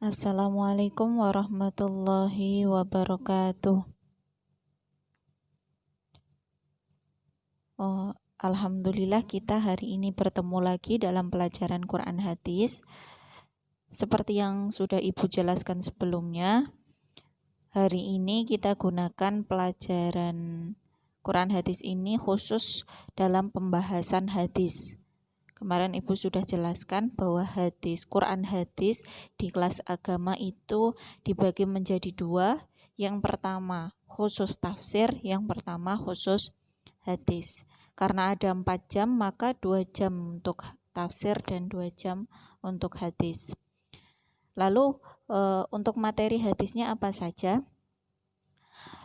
Assalamualaikum warahmatullahi wabarakatuh. Alhamdulillah kita hari ini bertemu lagi dalam pelajaran Quran Hadis. Seperti yang sudah Ibu jelaskan sebelumnya, hari ini kita gunakan pelajaran Quran Hadis ini khusus dalam pembahasan hadis. Kemarin Ibu sudah jelaskan bahwa Quran hadis di kelas agama itu dibagi menjadi dua. Yang pertama khusus tafsir, yang pertama khusus hadis. Karena ada 4 jam, maka 2 jam untuk tafsir dan 2 jam untuk hadis. Lalu untuk materi hadisnya apa saja?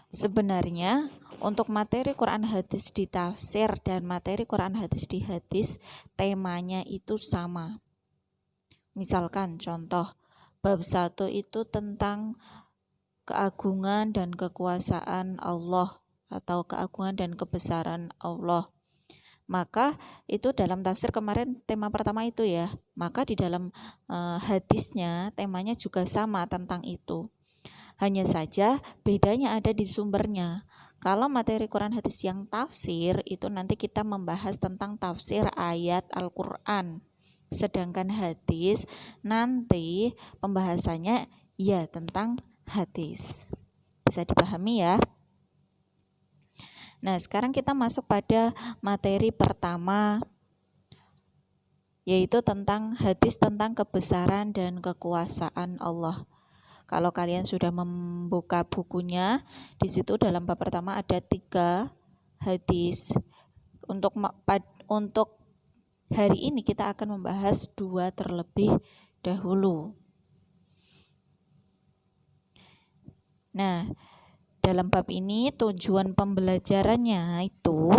Sebenarnya untuk materi Quran hadis di tafsir dan materi Quran hadis di hadis, temanya itu sama. Misalkan contoh, bab 1 itu tentang keagungan dan kekuasaan Allah atau keagungan dan kebesaran Allah. Maka itu dalam tafsir kemarin tema pertama itu ya. Maka di dalam hadisnya temanya juga sama tentang itu. Hanya saja bedanya ada di sumbernya. Kalau materi Quran hadis yang tafsir itu nanti kita membahas tentang tafsir ayat Al-Quran. Sedangkan hadis nanti pembahasannya ya tentang hadis. Bisa dipahami ya? Nah, sekarang kita masuk pada materi pertama, yaitu tentang hadis tentang kebesaran dan kekuasaan Allah. Kalau kalian sudah membuka bukunya, di situ dalam bab pertama ada 3 hadis. Untuk hari ini kita akan membahas 2 terlebih dahulu. Nah, dalam bab ini tujuan pembelajarannya itu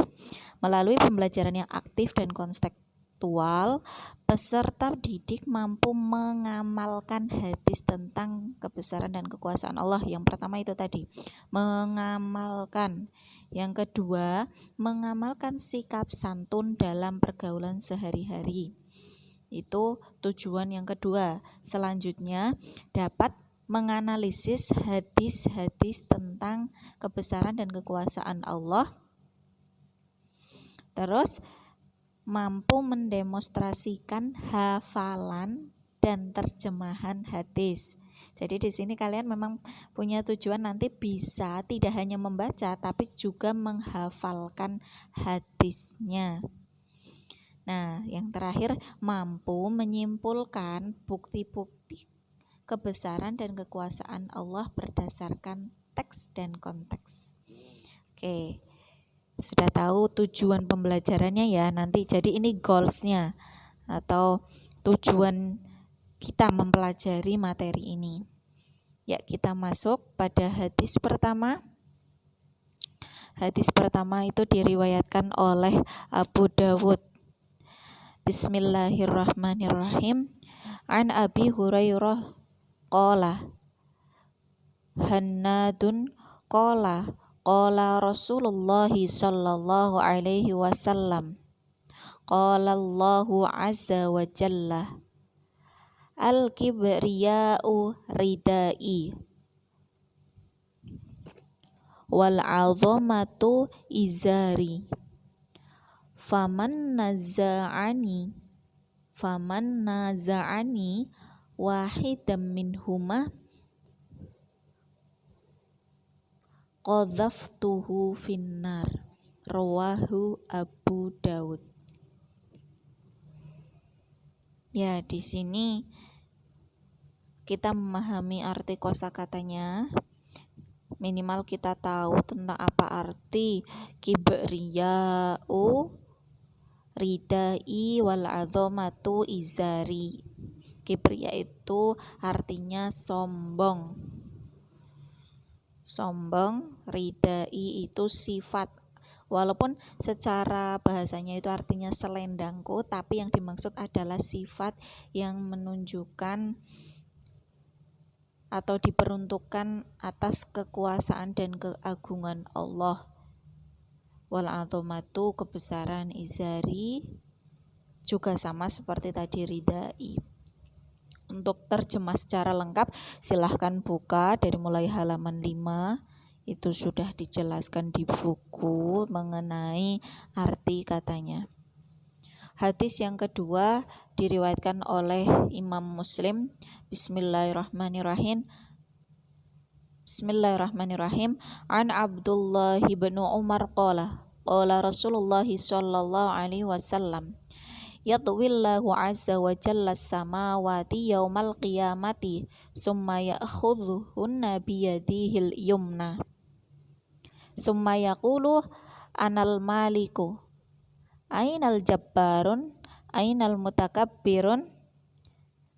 melalui pembelajaran yang aktif dan konstekstual, peserta didik mampu mengamalkan hadis tentang kebesaran dan kekuasaan Allah. Yang pertama itu tadi, mengamalkan. Yang kedua, mengamalkan sikap santun dalam pergaulan sehari-hari. Itu tujuan yang kedua. Selanjutnya, dapat menganalisis hadis-hadis tentang kebesaran dan kekuasaan Allah. Terus mampu mendemonstrasikan hafalan dan terjemahan hadis. Jadi di sini kalian memang punya tujuan nanti bisa tidak hanya membaca tapi juga menghafalkan hadisnya. Nah, yang terakhir mampu menyimpulkan bukti-bukti kebesaran dan kekuasaan Allah berdasarkan teks dan konteks. Oke. Sudah tahu tujuan pembelajarannya ya nanti. Jadi ini goals-nya atau tujuan kita mempelajari materi ini. Ya, kita masuk pada hadis pertama. Hadis pertama itu diriwayatkan oleh Abu Dawud. Bismillahirrahmanirrahim. An Abi Hurairah qala Hannadun qala qala Rasulullah sallallahu alaihi wasallam qala Allahu azza wa jalla al-kibriya'u ridai wal 'azamatu izari faman naza'ani wahidam minhuma qadhaftuhu finnar. Rawahu Abu Dawud. Ya, di sini kita memahami arti kosakatanya. Minimal kita tahu tentang apa arti kibriya'u ridai wal 'azamatu izari. Kibriya itu artinya sombong. Sombong, ridai itu sifat. Walaupun secara bahasanya itu artinya selendangku, tapi yang dimaksud adalah sifat yang menunjukkan atau diperuntukkan atas kekuasaan dan keagungan Allah. Wal 'azamatu kebesaran, izari juga sama seperti tadi ridai. Untuk terjemah secara lengkap silahkan buka dari mulai halaman 5. Itu sudah dijelaskan di buku mengenai arti katanya. Hadis yang kedua diriwayatkan oleh Imam Muslim. Bismillahirrahmanirrahim. Bismillahirrahmanirrahim. An Abdullah bin Umar qala Rasulullah sallallahu alaihi wasallam, yatwillahu azza wa jalla samawati yaumal qiyamati summa ya'khudhuhunna biyadihil yumna summa yaqulu anal maliku ainal jabbarun ainal mutakabbirun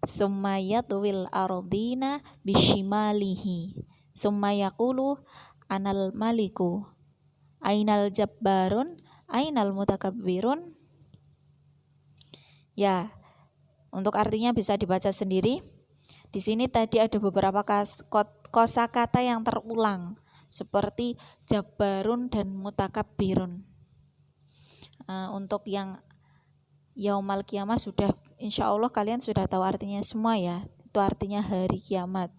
summa yatwil ardina bishimalihi summa yaqulu anal maliku ainal jabbarun ainal mutakabbirun. Ya, untuk artinya bisa dibaca sendiri. Di sini tadi ada beberapa kosakata yang terulang seperti jabbarun dan mutakabbirun. Untuk yang yaumal kiamah sudah, insya Allah kalian sudah tahu artinya semua ya. Itu artinya hari kiamat.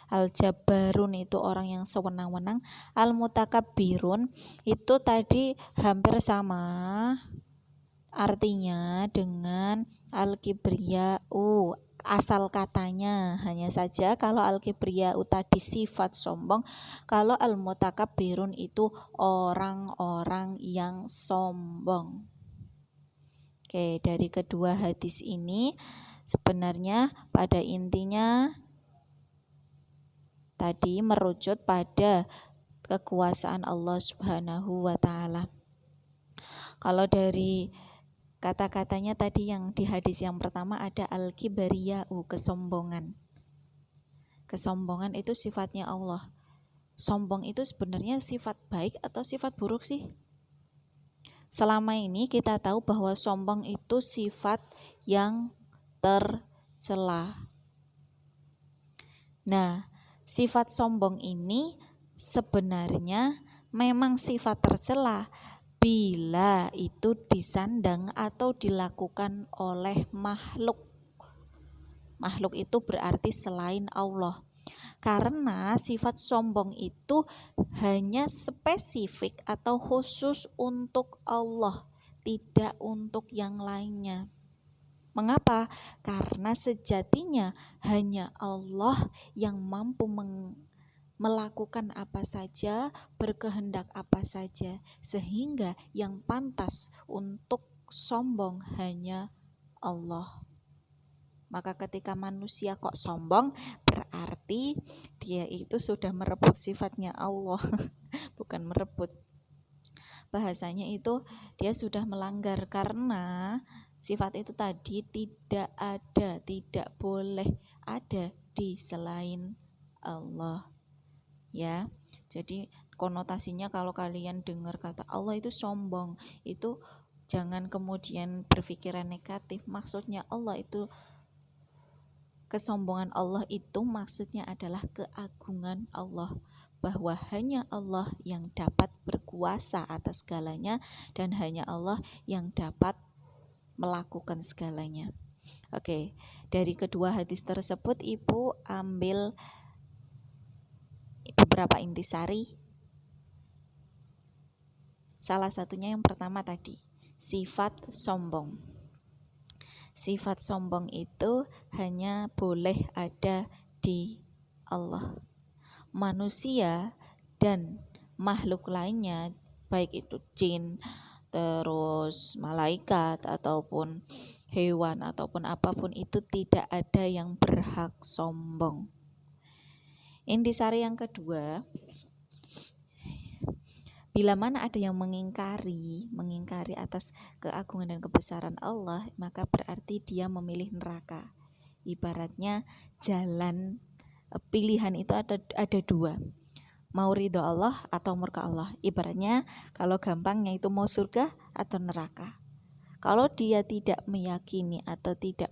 Al-jabbarun itu orang yang sewenang-wenang. Al-mutakabbirun itu tadi hampir sama artinya dengan al-kibriya'u, asal katanya. Hanya saja kalau al-kibriya'u tadi sifat sombong, kalau al-mutakabbirun itu orang-orang yang sombong. Oke, dari kedua hadis ini sebenarnya pada intinya tadi merujuk pada kekuasaan Allah Subhanahu wa ta'ala. Kalau dari kata-katanya tadi yang di hadis yang pertama ada al-kibriya'u, kesombongan. Kesombongan itu sifatnya Allah. Sombong itu sebenarnya sifat baik atau sifat buruk sih? Selama ini kita tahu bahwa sombong itu sifat yang tercela. Nah, sifat sombong ini sebenarnya memang sifat tercela bila itu disandang atau dilakukan oleh makhluk. Makhluk itu berarti selain Allah. Karena sifat sombong itu hanya spesifik atau khusus untuk Allah, tidak untuk yang lainnya. Mengapa? Karena sejatinya hanya Allah yang mampu melakukan apa saja, berkehendak apa saja, sehingga yang pantas untuk sombong hanya Allah. Maka ketika manusia kok sombong, berarti dia itu sudah merebut sifatnya Allah. Bukan merebut, bahasanya itu dia sudah melanggar, karena sifat itu tadi tidak ada, tidak boleh ada di selain Allah. Ya, jadi konotasinya kalau kalian dengar kata Allah itu sombong, itu jangan kemudian berpikiran negatif. Maksudnya Allah itu, kesombongan Allah itu maksudnya adalah keagungan Allah, bahwa hanya Allah yang dapat berkuasa atas segalanya dan hanya Allah yang dapat melakukan segalanya. Oke, dari kedua hadis tersebut Ibu ambil beberapa intisari. Salah satunya yang pertama tadi, sifat sombong. Sifat sombong itu hanya boleh ada di Allah. Manusia dan makhluk lainnya, baik itu jin, terus malaikat ataupun hewan ataupun apapun, itu tidak ada yang berhak sombong. Intisari yang kedua, bila mana ada yang mengingkari atas keagungan dan kebesaran Allah, maka berarti dia memilih neraka. Ibaratnya jalan pilihan itu ada dua, mau ridho Allah atau murka Allah. Ibaratnya kalau gampangnya itu mau surga atau neraka. Kalau dia tidak meyakini atau tidak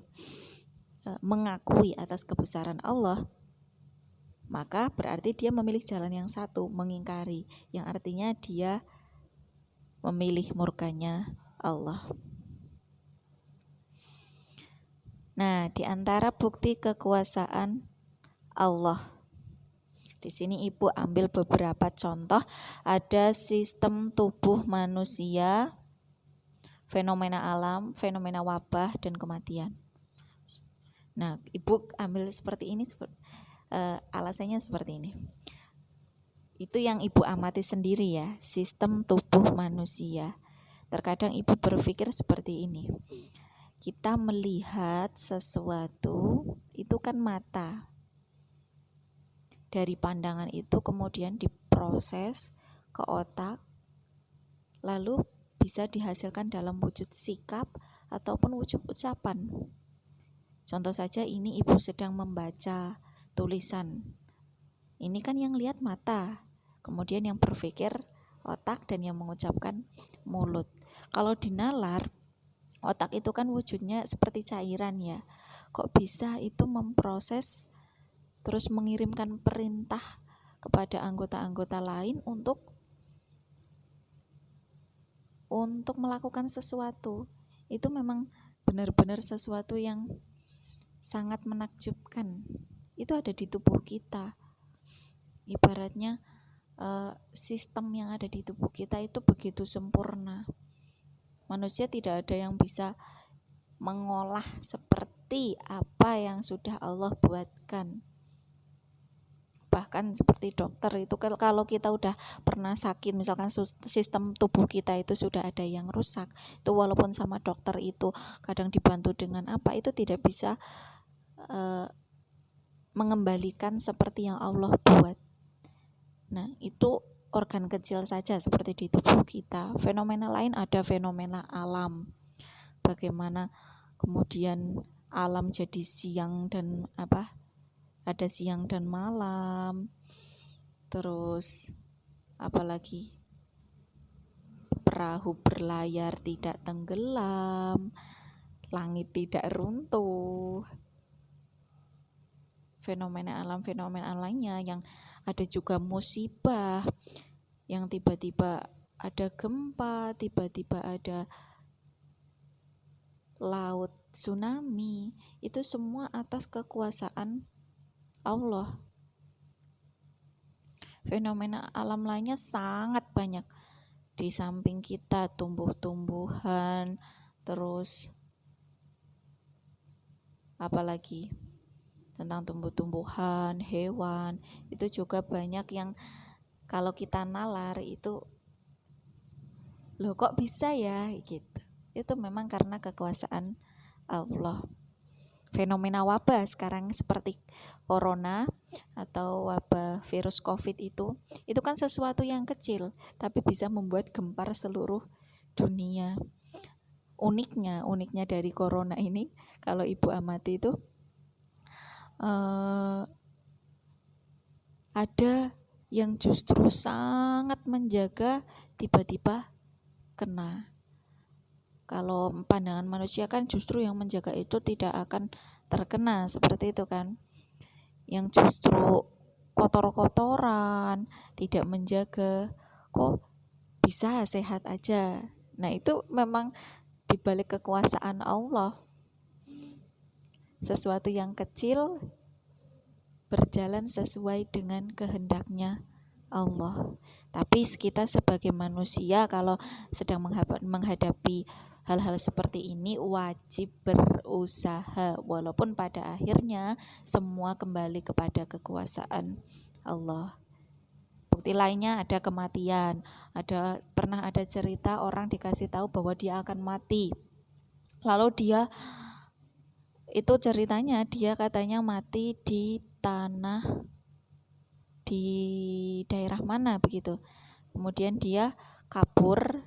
mengakui atas kebesaran Allah, maka berarti dia memilih jalan yang satu, mengingkari, yang artinya dia memilih murkanya Allah. Nah, di antara bukti kekuasaan Allah, di sini Ibu ambil beberapa contoh. Ada sistem tubuh manusia, fenomena alam, fenomena wabah, dan kematian. Nah, Ibu ambil seperti ini, alasannya seperti ini. Itu yang Ibu amati sendiri ya, sistem tubuh manusia. Terkadang Ibu berpikir seperti ini. Kita melihat sesuatu itu kan mata. Dari pandangan itu kemudian diproses ke otak, lalu bisa dihasilkan dalam wujud sikap ataupun wujud ucapan. Contoh saja ini Ibu sedang membaca tulisan. Ini kan yang lihat mata, kemudian yang berpikir otak dan yang mengucapkan mulut. Kalau dinalar, otak itu kan wujudnya seperti cairan ya. Kok bisa itu memproses terus mengirimkan perintah kepada anggota-anggota lain untuk melakukan sesuatu. Itu memang benar-benar sesuatu yang sangat menakjubkan. Itu ada di tubuh kita. Ibaratnya sistem yang ada di tubuh kita itu begitu sempurna. Manusia tidak ada yang bisa mengolah seperti apa yang sudah Allah buatkan. Bahkan seperti dokter itu kalau kita udah pernah sakit, misalkan sistem tubuh kita itu sudah ada yang rusak, itu walaupun sama dokter itu kadang dibantu dengan apa, itu tidak bisa mengembalikan seperti yang Allah buat. Nah, itu organ kecil saja seperti di tubuh kita. Fenomena lain ada fenomena alam. Bagaimana kemudian alam jadi siang dan ada siang dan malam. Terus apalagi perahu berlayar tidak tenggelam, langit tidak runtuh. Fenomena alam lainnya yang ada juga musibah, yang tiba-tiba ada gempa, tiba-tiba ada laut tsunami, itu semua atas kekuasaan Allah. Fenomena alam lainnya sangat banyak. Di samping kita tumbuh-tumbuhan, terus apalagi tentang tumbuh-tumbuhan, hewan, itu juga banyak yang kalau kita nalar itu loh kok bisa ya gitu. Itu memang karena kekuasaan Allah. Fenomena wabah sekarang seperti corona atau wabah virus COVID itu kan sesuatu yang kecil tapi bisa membuat gempar seluruh dunia. Uniknya dari corona ini kalau Ibu amati itu ada yang justru sangat menjaga tiba-tiba kena. Kalau pandangan manusia kan justru yang menjaga itu tidak akan terkena seperti itu kan. Yang justru kotor-kotoran, tidak menjaga, kok bisa sehat aja. Nah, itu memang dibalik kekuasaan Allah. Sesuatu yang kecil berjalan sesuai dengan kehendaknya Allah. Tapi kita sebagai manusia kalau sedang menghadapi hal-hal seperti ini wajib berusaha, walaupun pada akhirnya semua kembali kepada kekuasaan Allah. Bukti lainnya ada kematian. Pernah ada cerita orang dikasih tahu bahwa dia akan mati. Lalu dia katanya mati di tanah di daerah mana begitu. Kemudian dia kabur,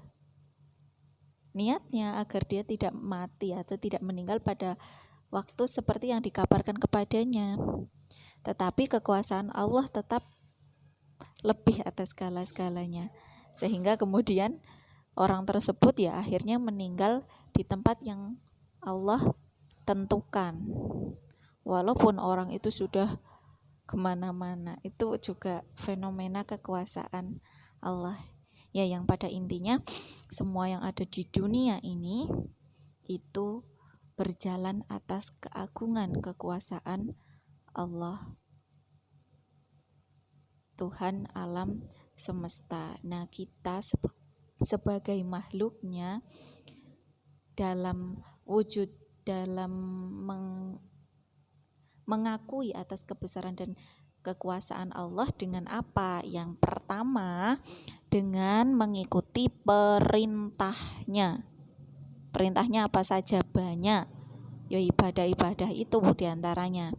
niatnya agar dia tidak mati atau tidak meninggal pada waktu seperti yang dikabarkan kepadanya. Tetapi kekuasaan Allah tetap lebih atas segala-segalanya. Sehingga kemudian orang tersebut ya akhirnya meninggal di tempat yang Allah tentukan. Walaupun orang itu sudah kemana-mana, itu juga fenomena kekuasaan Allah. Ya, yang pada intinya semua yang ada di dunia ini itu berjalan atas keagungan kekuasaan Allah, Tuhan alam semesta. Nah, kita sebagai makhluknya dalam mengakui atas kebesaran dan kekuasaan Allah dengan apa? Yang pertama, dengan mengikuti perintahnya. Perintahnya apa saja? Banyak. Ya ibadah-ibadah itu diantaranya.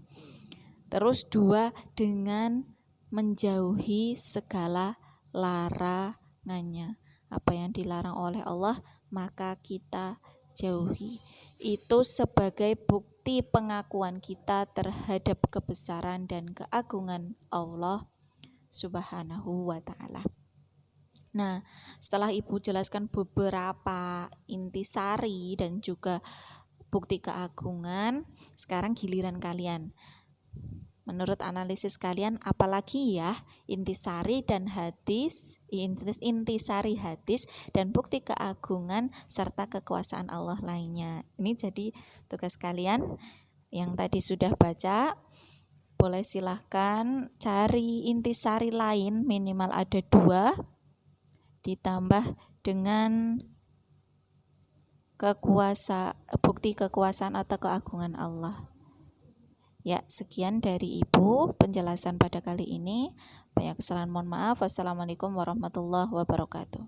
Terus 2, dengan menjauhi segala larangannya. Apa yang dilarang oleh Allah maka kita jauhi. Itu sebagai bukti pengakuan kita terhadap kebesaran dan keagungan Allah Subhanahu wa ta'ala. Nah, setelah Ibu jelaskan beberapa intisari dan juga bukti keagungan, sekarang giliran kalian. Menurut analisis kalian, apalagi ya intisari hadis dan bukti keagungan serta kekuasaan Allah lainnya. Ini jadi tugas kalian yang tadi sudah baca. Boleh silahkan cari intisari lain, minimal ada 2, ditambah dengan bukti kekuasaan atau keagungan Allah. Ya, sekian dari Ibu penjelasan pada kali ini. Banyak kesalahan, mohon maaf. Wassalamualaikum warahmatullahi wabarakatuh.